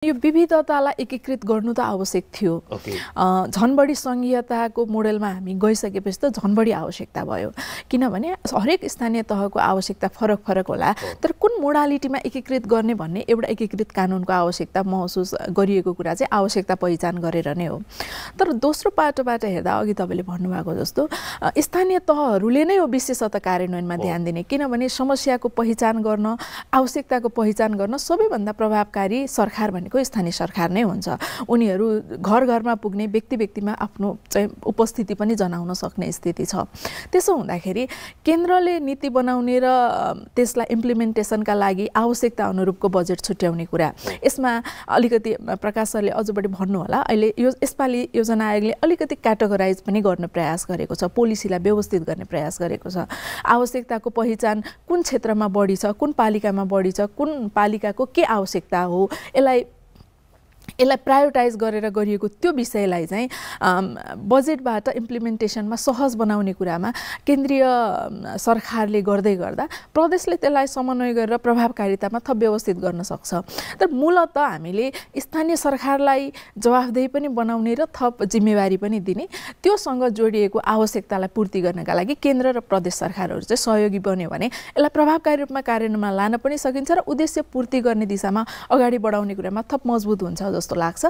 यो विविधतालाई एकीकृत गर्नु त आवश्यक थियो। झन बढी संघीयताको मोडेलमा हामी गइसकेपछि त झन बढी आवश्यकता भयो, किनभने हरेक स्थानीय तहको आवश्यकता फरक फरक होला, तर कुन मोडालिटीमा एकीकृत गर्ने भन्ने एउटा एकीकृत कानुनको आवश्यकता महसुस गरिएको कुरा चाहिँ आवश्यकता पहिचान गरेर नै हो। तर दोस्रो पाटोबाट हेर्दा अघि तपाईँले भन्नुभएको जस्तो स्थानीय तहहरूले नै हो विशेषतः कार्यान्वयनमा ध्यान दिने, किनभने समस्याको पहिचान गर्न, आवश्यकताको पहिचान गर्न सबैभन्दा प्रभावकारी सरकार भनेको स्थानीय सरकार नै हुन्छ। उनीहरू घर घरमा पुग्ने, व्यक्ति व्यक्तिमा आफ्नो चाहिँ उपस्थिति पनि जनाउन सक्ने स्थिति छ। त्यसो हुँदाखेरि केन्द्रले नीति बनाउने र त्यसलाई इम्प्लिमेन्टेसनका लागि आवश्यकता अनुरूपको बजेट छुट्याउने कुरा, यसमा अलिकति प्रकाश सरले अझ बढी भन्नु होला। अहिले यसपालि योजना आयोगले अलिकति क्याटेगोराइज पनि गर्ने प्रयास गरेको छ, पोलिसीलाई व्यवस्थित गर्ने प्रयास गरेको छ। आवश्यकताको पहिचान कुन क्षेत्रमा बढी छ, कुन पालिकामा बढी छ, कुन पालिकाको के आवश्यकता हो, यसलाई प्रायोरिटाइज गरेर गरिएको त्यो विषयलाई चाहिँ बजेटबाट इम्प्लिमेन्टेसनमा सहज बनाउने कुरामा केन्द्रीय सरकारले गर्दै गर्दा प्रदेशले त्यसलाई समन्वय गरेर प्रभावकारितामा थप व्यवस्थित गर्न सक्छ। तर मूलत हामीले स्थानीय सरकारलाई जवाफदेही पनि बनाउने र थप जिम्मेवारी पनि दिने, त्योसँग जोडिएको आवश्यकतालाई पूर्ति गर्नका लागि केन्द्र र प्रदेश सरकारहरू चाहिँ सहयोगी बन्यो भने यसलाई प्रभावकारी रूपमा कार्यान्वयनमा लान पनि सकिन्छ र उद्देश्य पूर्ति गर्ने दिशामा अगाडि बढाउने कुरामा थप मजबुत हुन्छ जस्तो लाग्छ।